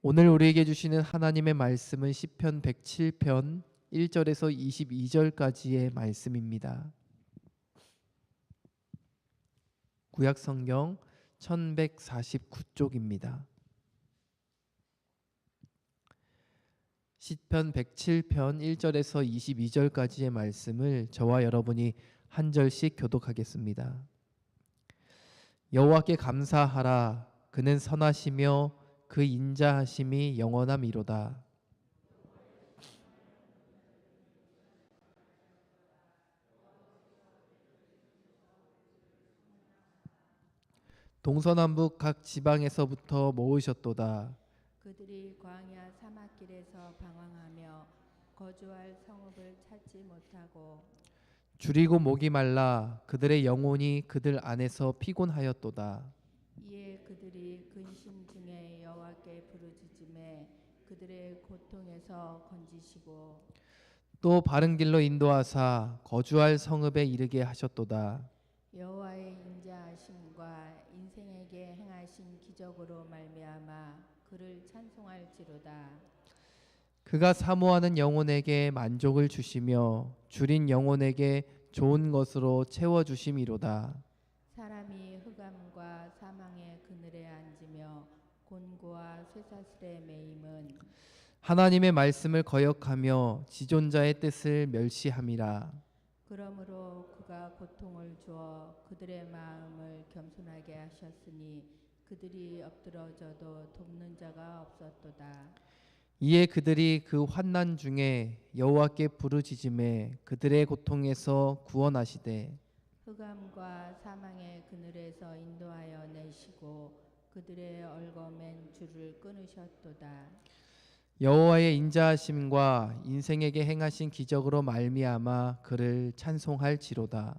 오늘 우리에게 주시는 하나님의 말씀은 시편 107편 1절에서 22절까지의 말씀입니다. 구약 성경 1149쪽입니다. 시편 107편 1절에서 22절까지의 말씀을 저와 여러분이 한 절씩 교독하겠습니다. 여호와께 감사하라. 그는 선하시며 그 인자하심이 영원함이로다. 동서남북 각 지방에서부터 모으셨도다. 그들이 광야 사막길에서 방황하며 거주할 성읍을 찾지 못하고 줄이고 목이 말라 그들의 영혼이 그들 안에서 피곤하였도다. 이에 그들이 근심 중에 여호와께 부르짖음에 그들의 고통에서 건지시고 또 바른 길로 인도하사 거주할 성읍에 이르게 하셨도다. 여호와의 인자하심과 인생에게 행하신 기적으로 말미암아 그를 찬송할지로다. 그가 사모하는 영혼에게 만족을 주시며 줄인 영혼에게 좋은 것으로 채워 주심이로다. 사람이 흑암과 사망의 그늘에 앉으며 곤고와 쇠사슬에 매임은 하나님의 말씀을 거역하며 지존자의 뜻을 멸시함이라. 그러므로 그가 고통을 주어 그들의 마음을 겸손하게 하셨으니 그들이 엎드러져도 돕는 자가 없었도다. 이에 그들이 그 환난 중에 여호와께 부르짖음에 그들의 고통에서 구원하시되 흑암과 사망의 그늘에서 인도하여 내시고 그들의 얽어맨 줄을 끊으셨도다. 여호와의 인자하심과 인생에게 행하신 기적으로 말미암아 그를 찬송할지로다.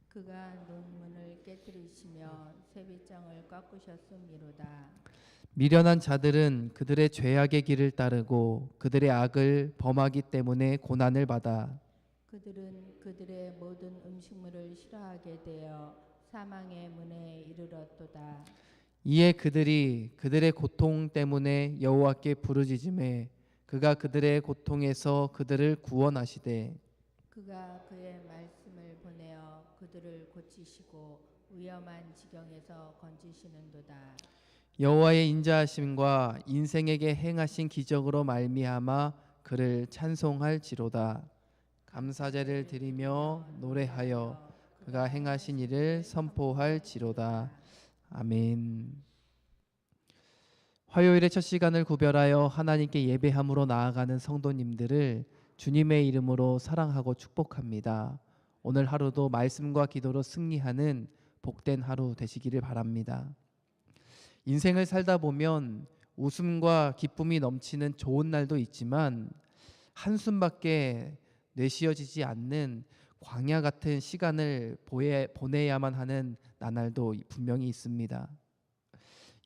그가 논문을 깨뜨리시며 쇠빗장을 꺾으셨음이로다. 미련한 자들은 그들의 죄악의 길을 따르고 그들의 악을 범하기 때문에 고난을 받아 그들은 그들의 모든 음식물을 싫어하게 되어 사망의 문에 이르렀도다. 이에 그들이 그들의 고통 때문에 여호와께 부르짖음에 그가 그들의 고통에서 그들을 구원하시되 그가 그의 말씀을 보내어 그들을 고치시고 위험한 지경에서 건지시는도다. 여호와의 인자하심과 인생에게 행하신 기적으로 말미암아 그를 찬송할지로다. 감사제를 드리며 노래하여 그가 행하신 일을 선포할지로다. 아멘. 화요일의 첫 시간을 구별하여 하나님께 예배함으로 나아가는 성도님들을 주님의 이름으로 사랑하고 축복합니다. 오늘 하루도 말씀과 기도로 승리하는 복된 하루 되시기를 바랍니다. 인생을 살다 보면 웃음과 기쁨이 넘치는 좋은 날도 있지만 한숨밖에 내쉬어지지 않는 광야 같은 시간을 보내야만 하는 나날도 분명히 있습니다.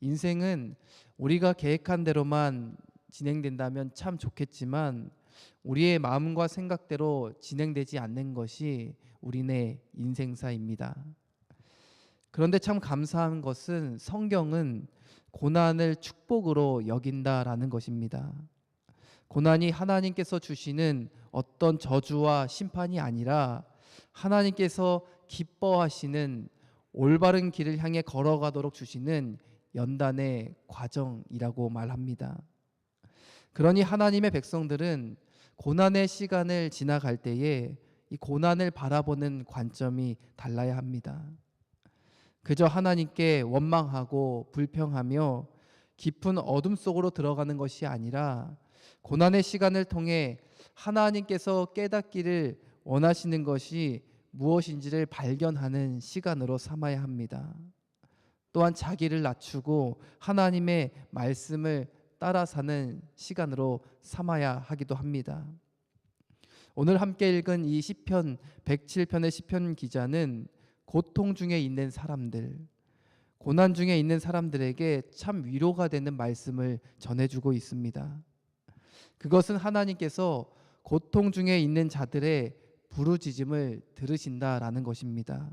인생은 우리가 계획한 대로만 진행된다면 참 좋겠지만 우리의 마음과 생각대로 진행되지 않는 것이 우리네 인생사입니다. 그런데 참 감사한 것은 성경은 고난을 축복으로 여긴다라는 것입니다. 고난이 하나님께서 주시는 어떤 저주와 심판이 아니라 하나님께서 기뻐하시는 올바른 길을 향해 걸어가도록 주시는 연단의 과정이라고 말합니다. 그러니 하나님의 백성들은 고난의 시간을 지나갈 때에 이 고난을 바라보는 관점이 달라야 합니다. 그저 하나님께 원망하고 불평하며 깊은 어둠 속으로 들어가는 것이 아니라 고난의 시간을 통해 하나님께서 깨닫기를 원하시는 것이 무엇인지를 발견하는 시간으로 삼아야 합니다. 또한 자기를 낮추고 하나님의 말씀을 따라 사는 시간으로 삼아야 하기도 합니다. 오늘 함께 읽은 이 시편 107편의 시편 기자는 고통 중에 있는 사람들, 고난 중에 있는 사람들에게 참 위로가 되는 말씀을 전해주고 있습니다. 그것은 하나님께서 고통 중에 있는 자들의 부르짖음을 들으신다라는 것입니다.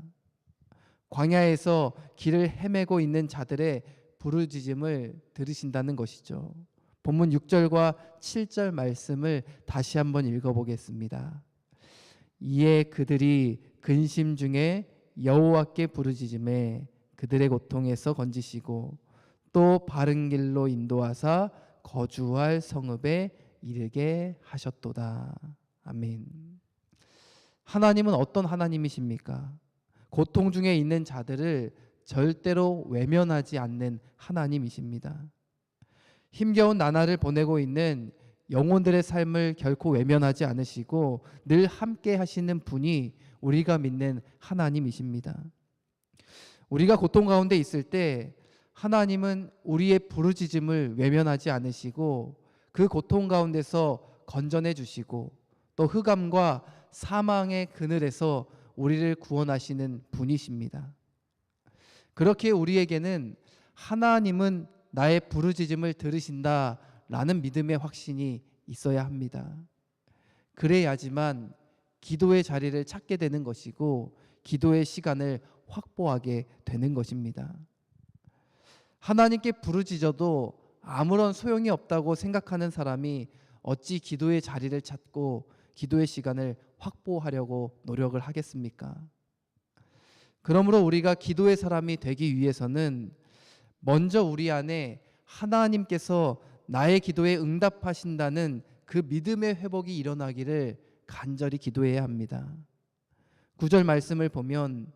광야에서 길을 헤매고 있는 자들의 부르짖음을 들으신다는 것이죠. 본문 6절과 7절 말씀을 다시 한번 읽어보겠습니다. 이에 그들이 근심 중에 여호와께 부르짖음에 그들의 고통에서 건지시고 또 바른 길로 인도하사 거주할 성읍에 이르게 하셨도다. 아멘. 하나님은 어떤 하나님이십니까? 고통 중에 있는 자들을 절대로 외면하지 않는 하나님이십니다. 힘겨운 나날을 보내고 있는 영혼들의 삶을 결코 외면하지 않으시고 늘 함께 하시는 분이 우리가 믿는 하나님이십니다. 우리가 고통 가운데 있을 때 하나님은 우리의 부르짖음을 외면하지 않으시고 그 고통 가운데서 건져내 주시고 또 흑암과 사망의 그늘에서 우리를 구원하시는 분이십니다. 그렇게 우리에게는 하나님은 나의 부르짖음을 들으신다라는 믿음의 확신이 있어야 합니다. 그래야지만 기도의 자리를 찾게 되는 것이고 기도의 시간을 확보하게 되는 것입니다. 하나님께 부르짖어도 아무런 소용이 없다고 생각하는 사람이 어찌 기도의 자리를 찾고 기도의 시간을 확보하려고 노력을 하겠습니까? 그러므로 우리가 기도의 사람이 되기 위해서는 먼저 우리 안에 하나님께서 나의 기도에 응답하신다는 그 믿음의 회복이 일어나기를 간절히 기도해야 합니다. 9절 말씀을 보면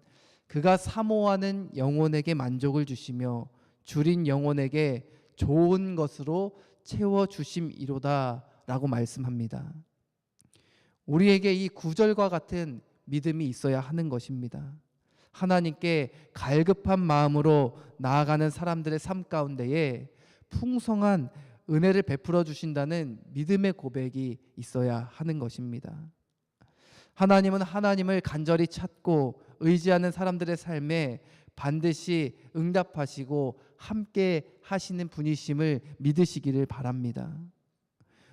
그가 사모하는 영혼에게 만족을 주시며 줄인 영혼에게 좋은 것으로 채워주심이로다 라고 말씀합니다. 우리에게 이 9절과 같은 믿음이 있어야 하는 것입니다. 하나님께 갈급한 마음으로 나아가는 사람들의 삶 가운데에 풍성한 은혜를 베풀어 주신다는 믿음의 고백이 있어야 하는 것입니다. 하나님은 하나님을 간절히 찾고 의지하는 사람들의 삶에 반드시 응답하시고 함께 하시는 분이심을 믿으시기를 바랍니다.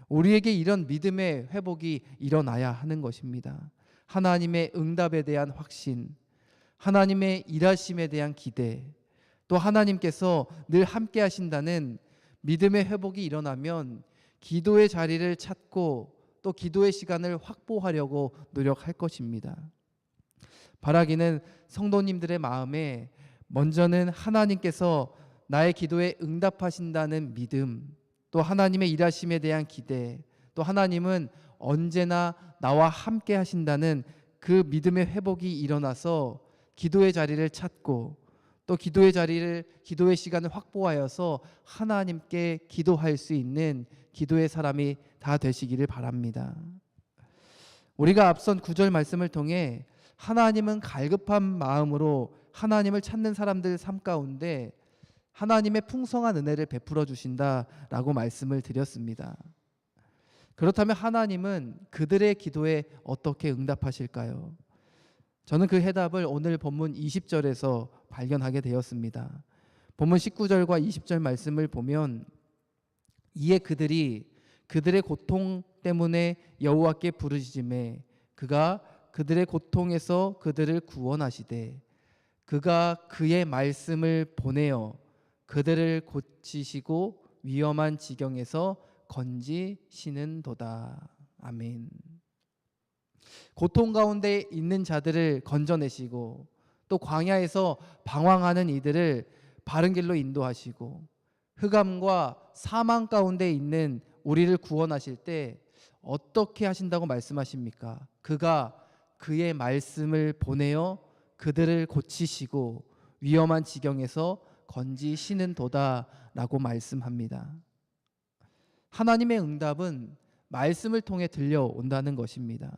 우리에게 이런 믿음의 회복이 일어나야 하는 것입니다. 하나님의 응답에 대한 확신, 하나님의 일하심에 대한 기대, 또 하나님께서 늘 함께 하신다는 믿음의 회복이 일어나면 기도의 자리를 찾고 또 기도의 시간을 확보하려고 노력할 것입니다. 바라기는 성도님들의 마음에 먼저는 하나님께서 나의 기도에 응답하신다는 믿음, 또 하나님의 일하심에 대한 기대, 또 하나님은 언제나 나와 함께 하신다는 그 믿음의 회복이 일어나서 기도의 자리를 찾고 또 기도의 시간을 확보하여서 하나님께 기도할 수 있는 기도의 사람이 다 되시기를 바랍니다. 우리가 앞선 9절 말씀을 통해 하나님은 갈급한 마음으로 하나님을 찾는 사람들 삶 가운데 하나님의 풍성한 은혜를 베풀어 주신다라고 말씀을 드렸습니다. 그렇다면 하나님은 그들의 기도에 어떻게 응답하실까요? 저는 그 해답을 오늘 본문 20절에서 발견하게 되었습니다. 본문 19절과 20절 말씀을 보면 이에 그들이 그들의 고통 때문에 여호와께 부르짖음에 그가 그들의 고통에서 그들을 구원하시되 그가 그의 말씀을 보내어 그들을 고치시고 위험한 지경에서 건지시는도다. 아멘. 고통 가운데 있는 자들을 건져내시고 또 광야에서 방황하는 이들을 바른 길로 인도하시고 흑암과 사망 가운데 있는 우리를 구원하실 때 어떻게 하신다고 말씀하십니까? 그가 그의 말씀을 보내어 그들을 고치시고 위험한 지경에서 건지시는도다라고 말씀합니다. 하나님의 응답은 말씀을 통해 들려온다는 것입니다.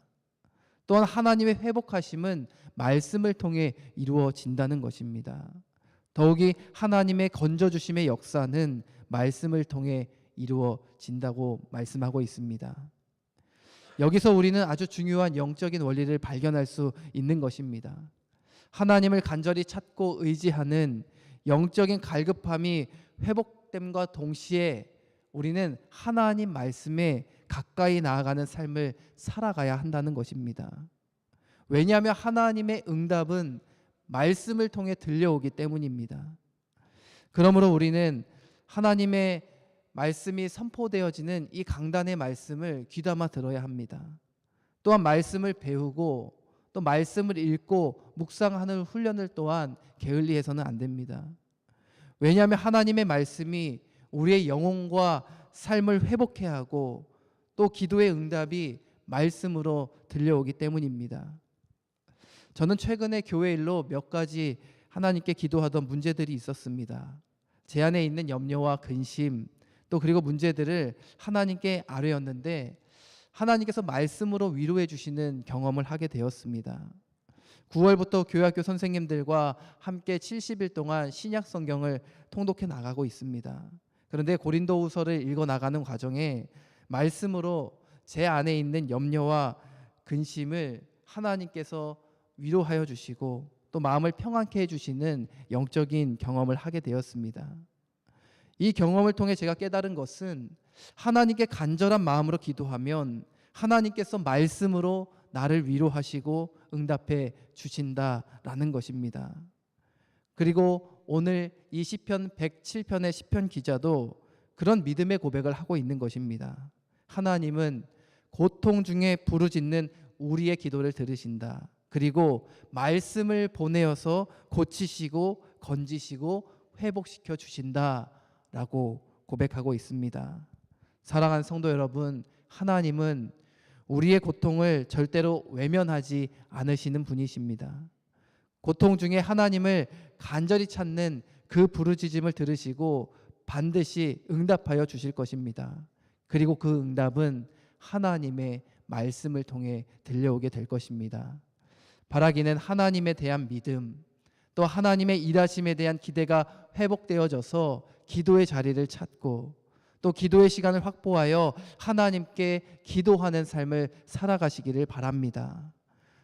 또한 하나님의 회복하심은 말씀을 통해 이루어진다는 것입니다. 더욱이 하나님의 건져주심의 역사는 말씀을 통해 이루어진다고 말씀하고 있습니다. 여기서 우리는 아주 중요한 영적인 원리를 발견할 수 있는 것입니다. 하나님을 간절히 찾고 의지하는 영적인 갈급함이 회복됨과 동시에 우리는 하나님 말씀에 가까이 나아가는 삶을 살아가야 한다는 것입니다. 왜냐하면 하나님의 응답은 말씀을 통해 들려오기 때문입니다. 그러므로 우리는 하나님의 말씀이 선포되어지는 이 강단의 말씀을 귀담아 들어야 합니다. 또한 말씀을 배우고 또 말씀을 읽고 묵상하는 훈련을 또한 게을리해서는 안 됩니다. 왜냐하면 하나님의 말씀이 우리의 영혼과 삶을 회복해 하고 또 기도의 응답이 말씀으로 들려오기 때문입니다. 저는 최근에 교회 일로 몇 가지 하나님께 기도하던 문제들이 있었습니다. 제 안에 있는 염려와 근심 또 그리고 문제들을 하나님께 아뢰었는데 하나님께서 말씀으로 위로해 주시는 경험을 하게 되었습니다. 9월부터 교회학교 선생님들과 함께 70일 동안 신약 성경을 통독해 나가고 있습니다. 그런데 고린도후서를 읽어 나가는 과정에 말씀으로 제 안에 있는 염려와 근심을 하나님께서 위로하여 주시고 또 마음을 평안케 해주시는 영적인 경험을 하게 되었습니다. 이 경험을 통해 제가 깨달은 것은 하나님께 간절한 마음으로 기도하면 하나님께서 말씀으로 나를 위로하시고 응답해 주신다라는 것입니다. 그리고 오늘 이 시편 107편의 시편 기자도 그런 믿음의 고백을 하고 있는 것입니다. 하나님은 고통 중에 부르짖는 우리의 기도를 들으신다. 그리고 말씀을 보내어서 고치시고 건지시고 회복시켜 주신다라고 고백하고 있습니다. 사랑하는 성도 여러분, 하나님은 우리의 고통을 절대로 외면하지 않으시는 분이십니다. 고통 중에 하나님을 간절히 찾는 그 부르짖음을 들으시고 반드시 응답하여 주실 것입니다. 그리고 그 응답은 하나님의 말씀을 통해 들려오게 될 것입니다. 바라기는 하나님에 대한 믿음, 또 하나님의 일하심에 대한 기대가 회복되어져서 기도의 자리를 찾고 또 기도의 시간을 확보하여 하나님께 기도하는 삶을 살아가시기를 바랍니다.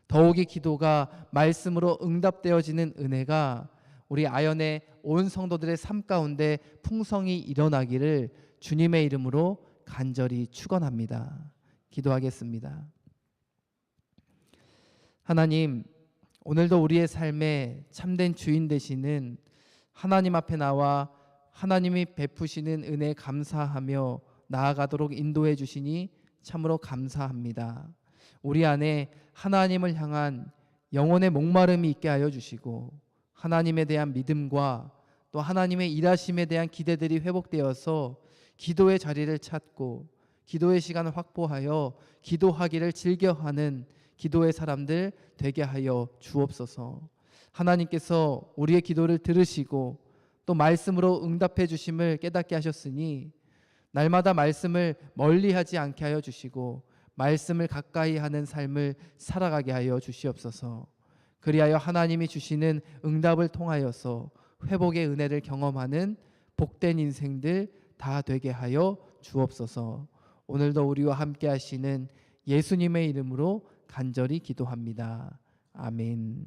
더욱이 기도가 말씀으로 응답되어지는 은혜가 우리 아연의 온 성도들의 삶 가운데 풍성히 일어나기를 주님의 이름으로 간절히 축원합니다. 기도하겠습니다. 하나님, 오늘도 우리의 삶에 참된 주인 되시는 하나님 앞에 나와 하나님이 베푸시는 은혜 감사하며 나아가도록 인도해 주시니 참으로 감사합니다. 우리 안에 하나님을 향한 영혼의 목마름이 있게 하여 주시고 하나님에 대한 믿음과 또 하나님의 일하심에 대한 기대들이 회복되어서 기도의 자리를 찾고 기도의 시간을 확보하여 기도하기를 즐겨하는 기도의 사람들 되게 하여 주옵소서. 하나님께서 우리의 기도를 들으시고 또 말씀으로 응답해 주심을 깨닫게 하셨으니 날마다 말씀을 멀리하지 않게 하여 주시고 말씀을 가까이 하는 삶을 살아가게 하여 주시옵소서. 그리하여 하나님이 주시는 응답을 통하여서 회복의 은혜를 경험하는 복된 인생들 다 되게 하여 주옵소서. 오늘도 우리와 함께 하시는 예수님의 이름으로 간절히 기도합니다. 아멘.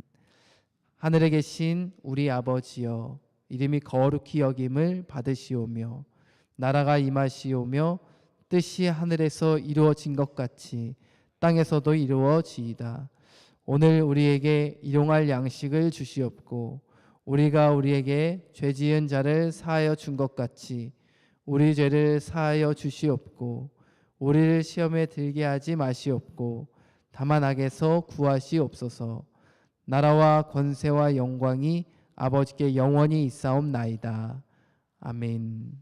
하늘에 계신 우리 아버지여, 이름이 거룩히 여김을 받으시오며 나라가 임하시오며 뜻이 하늘에서 이루어진 것 같이 땅에서도 이루어지이다. 오늘 우리에게 일용할 양식을 주시옵고 우리가 우리에게 죄 지은 자를 사하여 준 것 같이 우리 죄를 사하여 주시옵고 우리를 시험에 들게 하지 마시옵고 다만 악에서 구하시옵소서. 나라와 권세와 영광이 아버지께 영원히 있사옵나이다. 아멘.